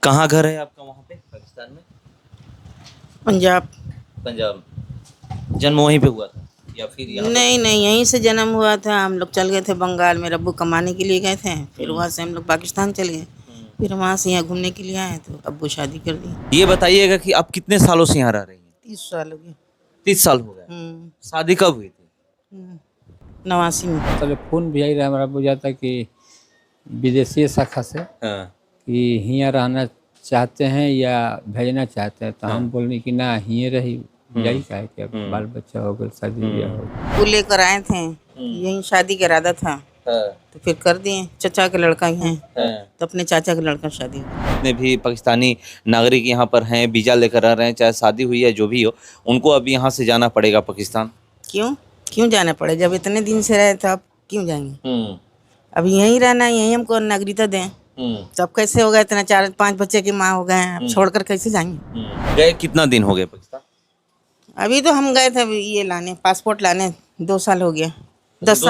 कहाँ घर है आपका वहाँ पे पाकिस्तान में? पंजाब। पंजाब। जन्म वहीं पे हुआ था या फिर यहाँ नहीं नहीं, यहीं से जन्म हुआ था। हम लोग चल गए थे बंगाल में, अब्बू कमाने के लिए गए थे। फिर वहाँ से हम लोग पाकिस्तान चले गए। फिर वहाँ से यहाँ घूमने के लिए आए तो अब्बू शादी कर दी। ये बताइएगा कि आप कितने सालों से यहाँ रह रही हैं? 30 साल हो गए। 30 साल हो गए। शादी कब हुई थी? 89 में। चलो फोन भी आई रहा हमारा बुझाता कि विदेशी शाखा से हाँ। कि हियाँ रहना चाहते हैं या भेजना चाहते हैं, तो हम बोलने कि ना हियाँ रही यही कहा कि अब बाल बच्चा हो गया, शादी ब्याह हो गया। वो लेकर आए थे, यहीं शादी का इरादा था। तो फिर कर दिए। चचा के लड़का ही है, तो अपने चाचा के लड़का शादी हुई। जितने भी पाकिस्तानी नागरिक यहाँ पर हैं, वीजा लेकर रह रहे हैं, चाहे शादी हुई है जो भी हो, उनको अब यहाँ से जाना पड़ेगा पाकिस्तान। क्यों क्यों जाना पड़े? जब इतने दिन से रहे तो अब क्यों जाएंगे? अब यहीं रहना है, यहीं हमको नागरिकता दें। तब कैसे होगा? इतना 4-5 बच्चे की माँ हो गए हैं, अब छोड़कर कैसे जाएंगे? गए कितना दिन हो गए पाकिस्तान? अभी तो हम गए थे ये लाने, पासपोर्ट लाने। 2 साल हो गया। 10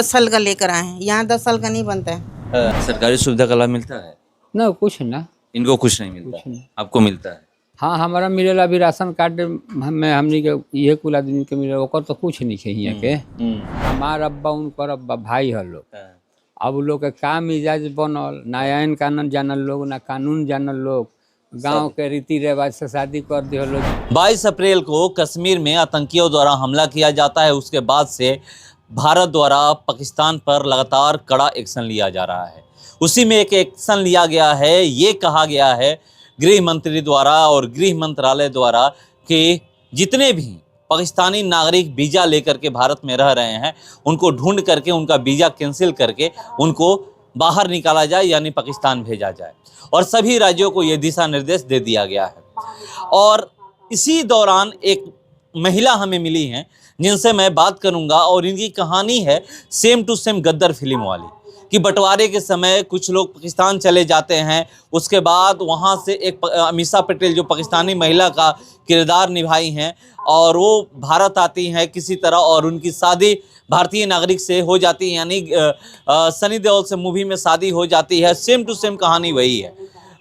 साल का लेकर आए हैं। यहाँ 10 साल का नहीं बनता है। सरकारी सुविधा का लाभ मिलता है? ना कुछ ना, इनको कुछ नहीं मिलता, आपको मिलता है? हाँ हमारा मिलेला अभी राशन कार्ड में हमनी के ये कुल आदमी के मिले, ओकर तो कुछ नहीं है यहाँ के। हमार अब्बा उनकर अब्बा भाई है लोग। अब उ लोग के का मिजाज बनल, ना आयन कानून जानल लोग, ना कानून जानल लोग, गांव के रीति रिवाज से शादी कर दिया लोग। 22 अप्रैल को कश्मीर में आतंकियों द्वारा हमला किया जाता है। उसके बाद से भारत द्वारा पाकिस्तान पर लगातार कड़ा एक्शन लिया जा रहा है। उसी में एक एक्शन लिया गया है, ये कहा गया है गृह मंत्री द्वारा और गृह मंत्रालय द्वारा कि जितने भी पाकिस्तानी नागरिक वीज़ा लेकर के भारत में रह रहे हैं, उनको ढूंढ करके उनका वीज़ा कैंसिल करके उनको बाहर निकाला जाए, यानी पाकिस्तान भेजा जाए। और सभी राज्यों को ये दिशा निर्देश दे दिया गया है। और इसी दौरान एक महिला हमें मिली हैं जिनसे मैं बात करूंगा, और इनकी कहानी है सेम टू सेम गद्दार फिल्म वाली, कि बंटवारे के समय कुछ लोग पाकिस्तान चले जाते हैं, उसके बाद वहाँ से एक अमीषा पटेल जो पाकिस्तानी महिला का किरदार निभाई हैं, और वो भारत आती हैं किसी तरह, और उनकी शादी भारतीय नागरिक से हो जाती है, यानी सनी देओल से मूवी में शादी हो जाती है। सेम टू सेम कहानी वही है।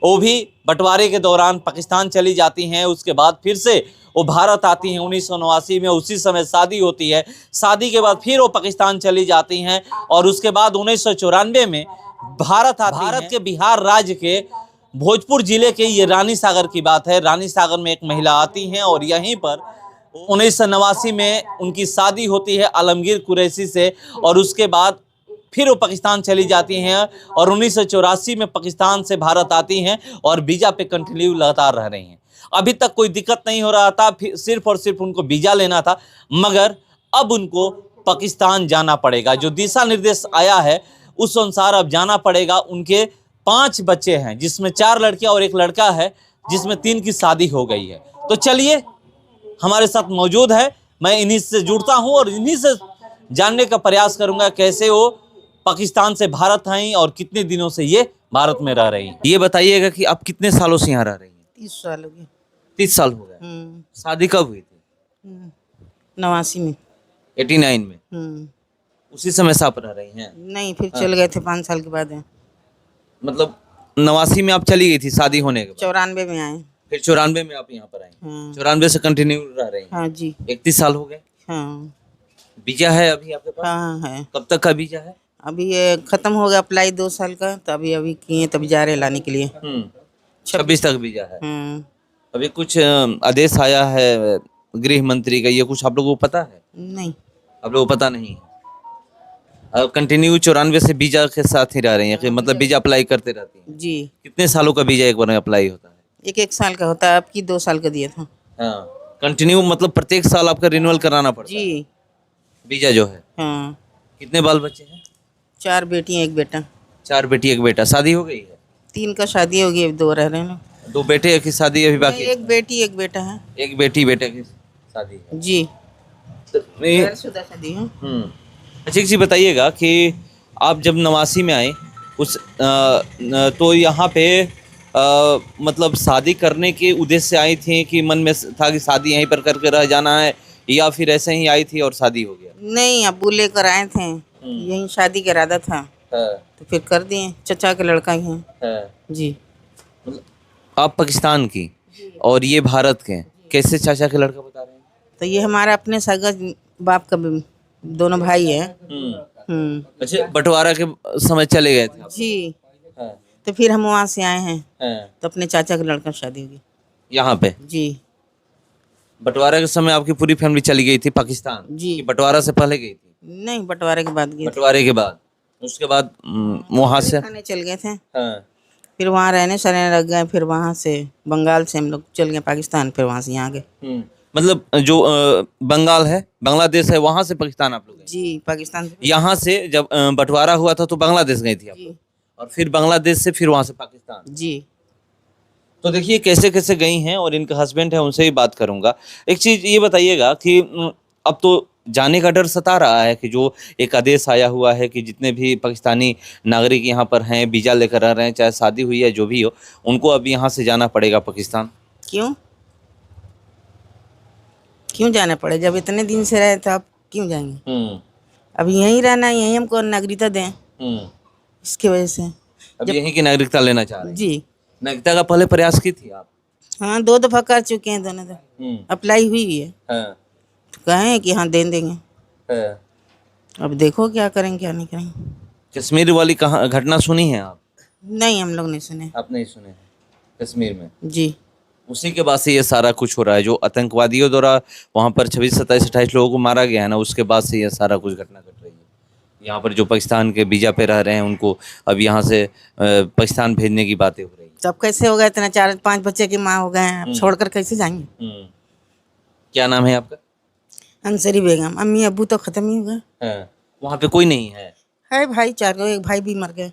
वो भी बंटवारे के दौरान पाकिस्तान चली जाती हैं, उसके बाद फिर से वो भारत आती हैं 1989 में, उसी समय शादी होती है। शादी के बाद फिर वो पाकिस्तान चली जाती हैं, और उसके बाद 1994 में भारत आती हैं। भारत के बिहार राज्य के भोजपुर जिले के ये रानी सागर की बात है। रानी सागर में एक महिला आती हैं, और यहीं पर 1989 में उनकी शादी होती है आलमगीर कुरैशी से, और उसके बाद फिर वो पाकिस्तान चली जाती हैं, और 1984 में पाकिस्तान से भारत आती हैं, और वीज़ा पे कंटिन्यू लगातार रह रही हैं। अभी तक कोई दिक्कत नहीं हो रहा था, सिर्फ और सिर्फ उनको वीज़ा लेना था, मगर अब उनको पाकिस्तान जाना पड़ेगा। जो दिशा निर्देश आया है उस अनुसार अब जाना पड़ेगा। उनके 5 बच्चे हैं, जिसमें 4 लड़कियां और 1 लड़का है, जिसमें 3 की शादी हो गई है। तो चलिए, हमारे साथ मौजूद है, मैं इन्हीं से जुड़ता हूं और इन्हीं से जानने का प्रयास करूंगा कैसे वो पाकिस्तान से भारत आई और कितने दिनों से ये भारत में रह रही हैं। ये बताइएगा कि आप कितने सालों से यहाँ रह रही हैं? 30 साल हो गए। 30 साल हो गए। शादी कब हुई थी? 89 में। 89 में। उसी समय से आप रह रही हैं? नहीं, फिर चल गए थे 5 साल के बाद। मतलब 89 में आप चली गई थी शादी होने के बाद? 94 में आए। फिर 94 में आप यहाँ पर आई? 94 से कंटिन्यू रह रही हैं? हाँ जी। 31 साल हो गए। हाँ। वीजा है अभी आपके पास? हाँ है। कब तक का वीजा है? अभी ये खत्म हो गया अप्लाई 2 साल का, तो अभी किए, तब जा रहे लाने के लिए। 26 तक वीजा है। अभी कुछ आदेश आया है गृह मंत्री का, ये कुछ आप लोगों को पता है? नहीं, आप लोगों को पता नहीं है। अब कंटिन्यू 94 से वीजा के साथ ही रह रही हैं, मतलब वीजा अप्लाई करते रहती हैं जी। कितने सालों का वीजा एक बार में अप्लाई होता है? 1 साल का होता है। आपकी 2 साल का दिया था। हाँ, कंटिन्यू मतलब प्रत्येक साल आपका रिन्यूअल कराना पड़ता है जी। वीजा जो है। हाँ। कितने बाल बच्चे हैं? 4 बेटियां 1 बेटा। 4 बेटी 1 बेटा। शादी हो गई है? 3 का शादी हो गई, अब 2 रह रहे हैं ना। 2 बेटे की शादी अभी बाकी है? 1 बेटी 1 बेटा है। 1 बेटी बेटे की शादी है जी। तो गैरशुदा शादी है। अच्छा, एक चीज़ बताइएगा कि आप जब 89 में आए तो यहाँ पे मतलब शादी करने के उद्देश्य से आई थी कि मन में था कि शादी यहीं पर करके रह जाना है, या फिर ऐसे ही आई थी और शादी हो गया? नहीं, अब्बू लेकर आए थे, यहीं शादी का इरादा था। तो फिर कर दिए। चचा के लड़का ही है। जी। आप पाकिस्तान की और ये भारत के, कैसे चाचा के लड़का बता रहे हैं? तो ये हमारा अपने सगा बाप का दोनों भाई है। अच्छा, बंटवारा के समय चले गए थे आप? जी। हाँ, तो फिर हम वहाँ से आए हैं, हाँ, तो अपने चाचा के लड़का की शादी होगी। यहाँ पे जी बंटवारा के समय आपकी पूरी फैमिली चली गई थी पाकिस्तान? जी। कि बंटवारा से पहले गई थी? नहीं, बंटवारे के बाद गए थे। बंटवारे के बाद, उसके बाद वहाँ से? खाने चल गए थे, हाँ, फिर वहाँ रहने सहने लग गए। फिर वहाँ से बंगाल से हम लोग चल गए पाकिस्तान, फिर वहाँ से यहाँ गए। मतलब जो बंगाल है, बांग्लादेश है, वहाँ से पाकिस्तान आप लोग गए? जी, पाकिस्तान से। यहाँ से जब बंटवारा हुआ था तो बांग्लादेश गई थी आप? जी और फिर बांग्लादेश से फिर वहाँ से पाकिस्तान? जी। तो देखिए कैसे कैसे गई हैं, और इनका हस्बैंड है उनसे ही बात करूंगा। एक चीज ये बताइएगा कि अब तो जाने का डर सता रहा है कि जो एक आदेश आया हुआ है कि जितने भी पाकिस्तानी नागरिक यहाँ पर हैं, वीजा लेकर रह रहे हैं, चाहे शादी हुई है जो भी हो, उनको अब यहाँ से जाना पड़ेगा पाकिस्तान। क्यों क्यों जाना पड़े? जब इतने दिन से रहे तो अब क्यों जाएंगे? अब यहीं रहना है, यहीं हमको नागरिकता दें, इसकी वजह से। अब यहीं की नागरिकता लेना चाह रहे हैं? जी नागरिकता का पहले प्रयास की थी आप? हाँ, 2 दफा कर चुके हैं, दोनों दफा अप्लाई हुई है। हाँ, तो कहें कि हाँ दे देंगे, हाँ। अब देखो क्या करेंगे क्या नहीं करेंगे। कश्मीर वाली कहाँ घटना सुनी है आप? नहीं, हम लोग नहीं सुने। आप नहीं सुने हैं? कश्मीर में जी उसी के बाद से ये सारा कुछ हो रहा है, जो आतंकवादियों द्वारा वहाँ पर 26, 27, 28 लोगों को मारा गया है ना, उसके बाद से ये सारा कुछ घटना घट रही है। यहाँ पर जो पाकिस्तान के वीजा पे रह रहे हैं उनको अब यहाँ से पाकिस्तान भेजने की बातें हो रही हैं। सब कैसे हो गए? इतना 4-5 बच्चे की माँ हो गए हैं, अब छोड़कर कैसे जाएंगे? क्या नाम है आपका? अंसरी बेगम। अम्मी अब्बू तो खत्म ही हो गए। वहाँ पे कोई नहीं है? भाई 4 एक भाई भी मर गए।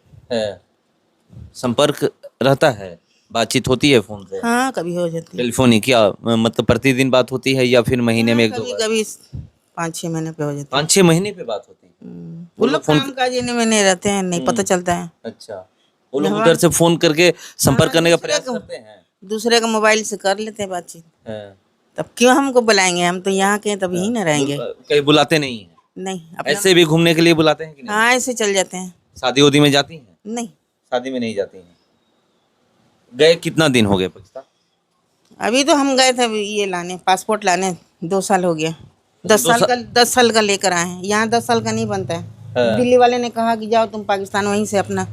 संपर्क रहता है, बातचीत होती है फोन से? हाँ, कभी हो जाती है। टेलीफोन क्या मतलब प्रतिदिन बात होती है या फिर महीने में 1-2 कभी बार? कभी 5-6 महीने पे हो जाती है। 5-6 महीने पे बात होती है? वो लोग काम काज में नहीं रहते हैं, नहीं पता चलता है। अच्छा, वो लोग उधर से फोन करके संपर्क करने का प्रयास करते हैं? दूसरे का मोबाइल से कर लेते हैं बातचीत। तब क्यों हमको बुलाएंगे? हम तो यहाँ के हैं, तब यहीं ना रहेंगे। कहीं बुलाते नहीं है? नहीं, अपना ऐसे भी घूमने के लिए बुलाते हैं कि नहीं? हाँ, ऐसे चल जाते हैं। शादी उदी में जाती हैं? नहीं, शादी में नहीं जाती हैं। गए कितना दिन हो गए पाकिस्तान? अभी तो हम गए थे ये लाने, पासपोर्ट लाने, 2 साल हो गया। 10 साल का लेकर आए हैं। यहाँ 10 साल का नहीं बनता है। दिल्ली वाले ने कहा कि जाओ तुम पाकिस्तान, वहीं से अपना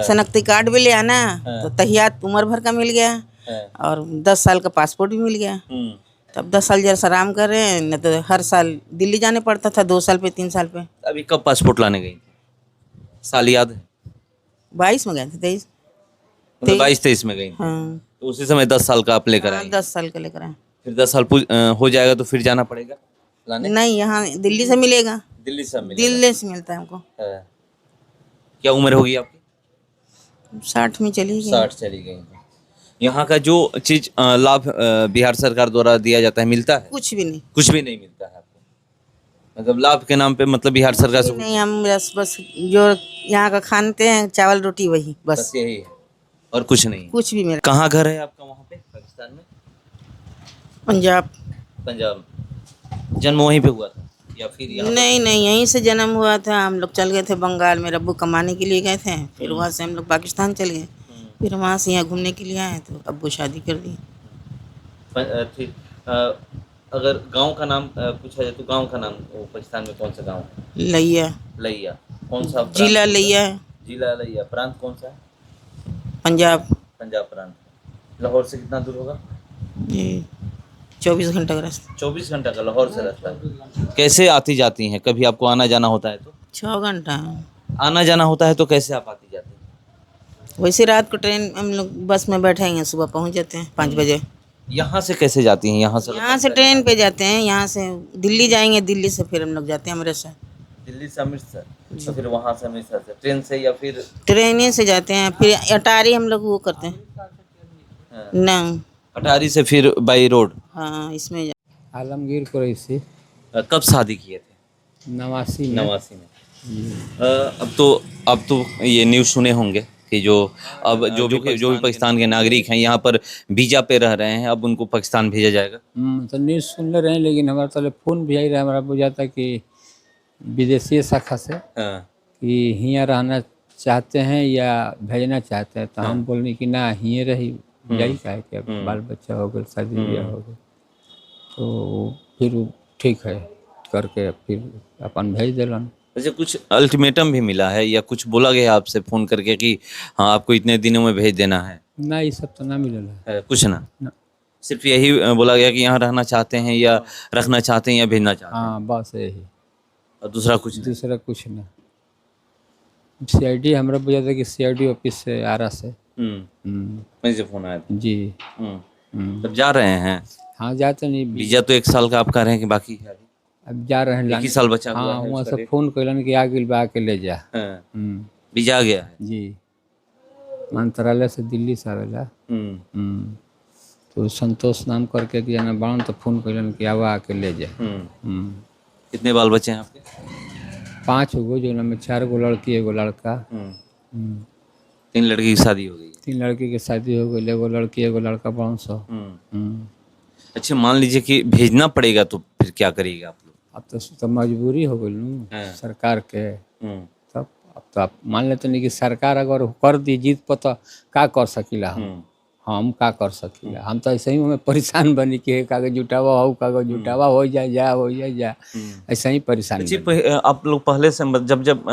शनाख्ती कार्ड भी ले आना, तो तहियात उम्र भर का मिल गया और 10 साल का पासपोर्ट भी मिल गया। तब 10 साल जरा आराम कर रहे हैं, नहीं तो हर साल दिल्ली जाने पड़ता था, 2 साल पे 3 साल पे। अभी कब पासपोर्ट लाने गई थी? साल याद है? 22 में गए थे, 23। मतलब 22-23 में गई थी। हाँ, तो उसी समय 10 साल का आप लेकर आई? 10 साल का लेकर आए। फिर 10 साल हो जाएगा तो फिर जाना पड़ेगा लाने? नहीं, यहाँ दिल्ली से मिलेगा। दिल्ली से मिलेगा? दिल्ली से मिलता है हमको। क्या उम्र होगी आपकी? 60 में चली गई। 60 चली गई। यहाँ का जो चीज लाभ बिहार सरकार द्वारा दिया जाता है मिलता है? कुछ भी नहीं। कुछ भी नहीं मिलता है आपको? मतलब लाभ के नाम पे मतलब बिहार सरकार से नहीं, हम बस जो यहाँ का खाते हैं चावल रोटी, वही बस यही है और कुछ नहीं? कुछ भी मेरा। कहाँ घर है आपका वहाँ पे पाकिस्तान में? पंजाब। पंजाब। जन्म वहीं पे हुआ था या फिर यहाँ? नहीं नहीं, यहीं से जन्म हुआ था। हम लोग चल गए थे बंगाल में, अब्बू कमाने के लिए गए थे। फिर वहाँ से हम लोग पाकिस्तान चल गए। फिर वहाँ से यहाँ घूमने के लिए आए तो अब्बू शादी कर दी। ठीक। अगर गांव का नाम पूछा जाए तो गांव का नाम वो पाकिस्तान में कौन सा गांव है? लैया। लैया। कौन सा? जिला लैया है। जिला लैया। प्रांत कौन सा है? पंजाब। पंजाब प्रांत। लाहौर से कितना दूर होगा? जी 24 घंटा का रास्ता। 24 घंटा का लाहौर से रास्ता है। कैसे आती जाती हैं? कभी आपको आना जाना होता है तो? 6 घंटा। आना जाना होता है तो कैसे आप आती जाती हैं? वैसे रात को ट्रेन हम लोग बस में बैठेंगे, सुबह पहुँच जाते हैं 5 बजे। यहाँ से कैसे जाती हैं? यहाँ से ट्रेन पे जाते हैं। यहाँ से दिल्ली जाएंगे, दिल्ली से फिर हम लोग जाते हैं अमृतसर। दिल्ली से अमृतसर, तो फिर वहाँ से अमृतसर से ट्रेन से या फिर? ट्रेन से जाते हैं। फिर अटारी हम लोग वो करते हैं ना, अटारी से फिर बाई रोड। हाँ, इसमें आलमगीर कुरैशी। कब शादी किए थे? 89 में। 89 में। अब तो ये न्यूज़ सुने होंगे कि जो भी पाकिस्तान के नागरिक हैं यहाँ पर वीजा पे रह रहे हैं, अब उनको पाकिस्तान भेजा जाएगा। तो न्यूज़ सुन ले रहे हैं, लेकिन हमारा टेलीफोन भी आई रहा है, हमारा बुझाता कि विदेशी शाखा से कि यहाँ रहना चाहते हैं या भेजना चाहते हैं। तो हम बोलने कि ना, यहीं रही जाई काहे के, अब बाल बच्चा हो गए, शादी ब्याह हो गए, तो फिर वो ठीक है करके फिर अपन भेज दिलन। अच्छा, कुछ अल्टीमेटम भी मिला है या कुछ बोला गया आपसे फोन करके कि हाँ आपको इतने दिनों में भेज देना है? ना ये सब तो ना मिलल है। कुछ ना, ना। सिर्फ यही बोला गया कि यहाँ रहना चाहते हैं या रखना चाहते हैं या भेजना चाहते हैं, हाँ बस यही, और दूसरा कुछ नहीं? दूसरा कुछ ना। सीआईडी हमरा बुझा था कि सीआईडी ऑफिस से आरा से। वहीं से फोन आया था। जी। तब जा रहे हैं? हाँ जाते नहीं, वीजा तो 1 साल का आप कह रहे हैं कि बाकी है अभी? अब जा रहे हैं एक ही लाने। साल बचा हुआ हाँ है वहाँ उसका से फोन कैलन कि आ गइल बा, आके ले जा। हाँ, हम्म, वीजा आ गया है। जी। मंत्रालय से दिल्ली से आवेला। तो संतोष नाम करके कि जाना बावन, तो फोन कैलन कि आवा आके ले जा। कितने बाल बच्चे हैं आपके? 5 गो, जो में 4 गो लड़की 1 गो लड़का। 3 लड़की की शादी हो गई 3 लड़की के शादी हो गई, 1 गो लड़की 1 गो लड़का 500। है। अच्छा, मान लीजिए कि भेजना पड़ेगा तो फिर क्या करिएगा आप लोग? अब तो मजबूरी हो गई नू हाँ। सरकार के। तब अब तो आप मान लेते नहीं कि सरकार अगर कर दी जीत पर, तो का कर सकीला हम का कर सकीला। हम तो ऐसे ही हमें परेशान बनी कि कागज जुटावा हो, कागज जुटावा हो जाए ऐसे ही परेशान जी, बनी। आप लोग पहले से जब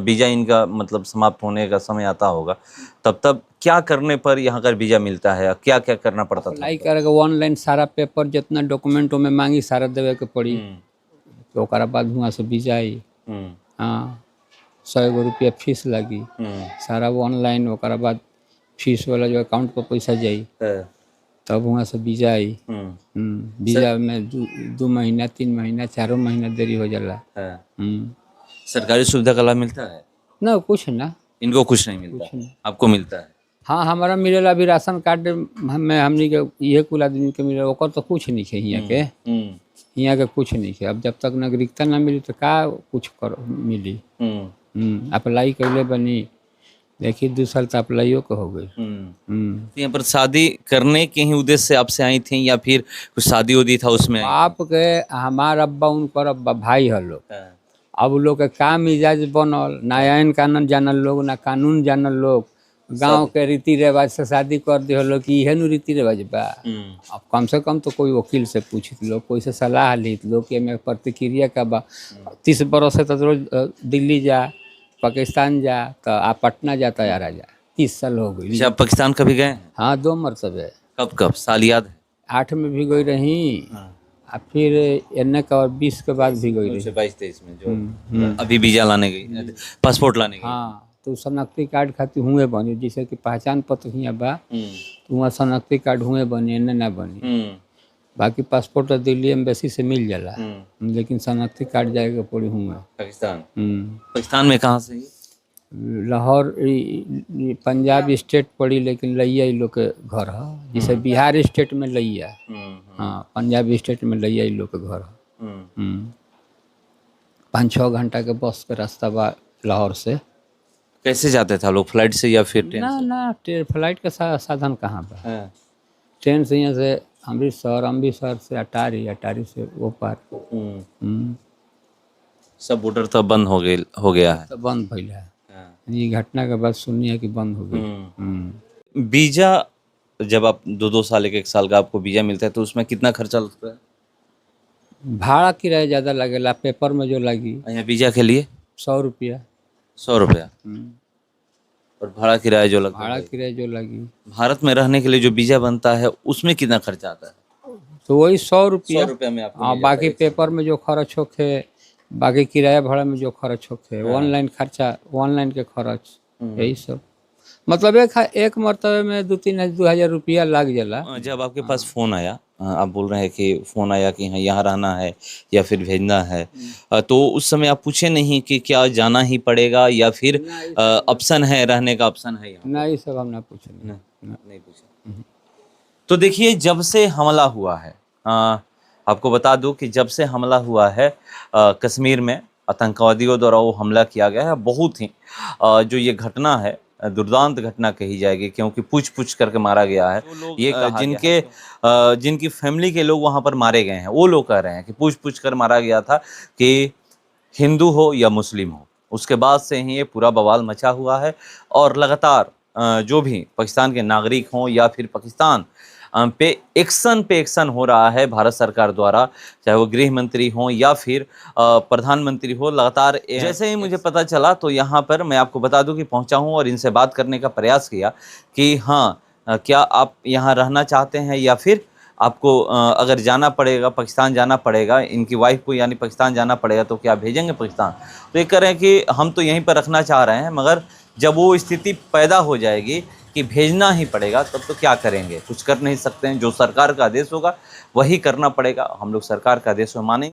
वीजा इनका मतलब समाप्त होने का समय आता होगा, तब क्या करने पर यहाँ का वीजा मिलता है? क्या क्या करना पड़ता था? अप्लाई करेगा ऑनलाइन, सारा पेपर जितना डॉक्यूमेंट में मांगी सारा देवे के पड़ी। तो ओकरा बाद वहाँ से वीजा आई। हाँ, 100 रुपया फीस लगी, सारा वो ऑनलाइन। ओकरा बाद फीस वाला जो अकाउंट पर पैसा जाई, तब वहाँ से वीजा आई। वीजा में 2 महीना 3 महीना 4 महीना देरी हो जाला। सरकारी सुविधा का लाभ मिलता है? ना कुछ ना, इनको कुछ नहीं मिलता, आपको मिलता है? हाँ हमारा मिलेला अभी राशन कार्ड में, हमनी के ये कुल आदमी के मिलेला, ओकर तो कुछ नहीं है यहाँ के। यहाँ के कुछ नहीं है। अब जब तक नागरिकता ना मिली तो का कुछ कर मिली। अप्लाई कैले बनी, देखिए 2 साल तो अप्लाइयो को हो गई। तो यहाँ पर शादी करने के ही उद्देश्य से आपसे आई थी या फिर कुछ शादी उदी था उसमें? आपके हमार अब्बा उनकर अब्बा भाई है लोग। अब लोग के काम मिजाज बनल, ना आइन कानून जानल लोग, ना कानून जानल लोग। गांव के रीति रिवाज से शादी कर दिया लोग कि इहे नु रीति रिवाज बा। अब कम से कम तो कोई वकील से पूछित लोग, कोई से सलाह लीत लोग कि में प्रतिक्रिया का बा। 30 बरस से तो रोज दिल्ली जा, पाकिस्तान जा, तो आप पटना जाता यार जा। 30 साल हो गई। आप पाकिस्तान कभी गए? हाँ 2 मरतबे। कब साल याद है? 8 में भी गई रही, और फिर एन का और 20 के बाद भी गई रही। 22-23 में जो अभी वीजा लाने गई, पासपोर्ट लाने गई। हाँ, तो शनाख्ती कार्ड खातिर हुए बनी, जैसे कि पहचान पत्र हियाँ बा, तो वहाँ शनाख्ती कार्ड हुए बनी, एने ना बनी। बाकी पासपोर्ट तो दिल्ली एम्बेसी से मिल जाला, लेकिन शनाख्ती कार्ड जाएगा पड़ी हुए पाकिस्तान में कहाँ से? लाहौर पंजाब स्टेट पड़ी, लेकिन लैया लोग के घर है। जैसे बिहार स्टेट में लैया, हाँ पंजाब स्टेट में लैया लोग के घर है। 5-6 घंटा के बस के रास्ता बा लाहौर से। कैसे जाते थे लोग, फ्लाइट से या फिर ट्रेन से? ना फ्लाइट का साधन कहाँ बा। ट्रेन से यहाँ से अमृतसर से अटारी से वो पार। सब बॉर्डर तो बंद हो गया है? तो बंद भइल है। ये घटना के बाद सुनी है कि बंद हो गई। वीजा जब आप 2-2 साल 1-1 साल का आपको वीजा मिलता है तो उसमें कितना खर्चा लगता है? भाड़ा किराया ज़्यादा लगेला, पेपर में जो लगी। यहाँ वीजा के लिए 100 रुपया। 100 रुपया और भाड़ा किराया जो लगी। भारत में रहने के लिए जो वीजा बनता है उसमें कितना खर्चा आता है? तो वही 100 रुपया। 100 रुपया में आपको हाँ, बाकी पेपर में जो खर्च होखे, बाकी किराया भाड़ा में जो खर्च होखे, ऑनलाइन खर्चा, ऑनलाइन के खर्च, यही सब। मतलब एक मरतबे में 2-3-2 रुपया लग जाला। जब आपके पास फोन आया, आप बोल रहे हैं कि फोन आया कि हाँ यहाँ रहना है या फिर भेजना है, तो उस समय आप पूछे नहीं कि क्या जाना ही पड़ेगा या फिर ऑप्शन है, रहने का ऑप्शन है यहाँ? नहीं, सब हम ना पूछे। नहीं पूछा। तो देखिए, जब से हमला हुआ है, आपको बता दूं कि जब से हमला हुआ है कश्मीर में, आतंकवादियों द्वारा वो हमला किया गया है। बहुत ही जो ये घटना है दुर्दांत घटना कही जाएगी, क्योंकि पूछ करके मारा गया है। तो ये जिनकी फैमिली के लोग वहाँ पर मारे गए हैं, वो लोग कह रहे हैं कि पूछ कर मारा गया था कि हिंदू हो या मुस्लिम हो। उसके बाद से ही ये पूरा बवाल मचा हुआ है और लगातार जो भी पाकिस्तान के नागरिक हों या फिर पाकिस्तान पे एक्शन हो रहा है भारत सरकार द्वारा, चाहे वो गृह मंत्री हों या फिर प्रधानमंत्री हो, लगातार जैसे ही मुझे पता चला तो यहाँ पर मैं आपको बता दूं कि पहुँचा हूँ और इनसे बात करने का प्रयास किया कि हाँ क्या आप यहाँ रहना चाहते हैं या फिर आपको अगर जाना पड़ेगा, पाकिस्तान जाना पड़ेगा, इनकी वाइफ को यानी पाकिस्तान जाना पड़ेगा तो क्या भेजेंगे पाकिस्तान। तो ये कह रहे हैं कि हम तो यहीं पर रखना चाह रहे हैं, मगर जब वो स्थिति पैदा हो जाएगी कि भेजना ही पड़ेगा तब तो क्या करेंगे, कुछ कर नहीं सकते हैं। जो सरकार का आदेश होगा वही करना पड़ेगा। हम लोग सरकार का आदेश मानेंगे।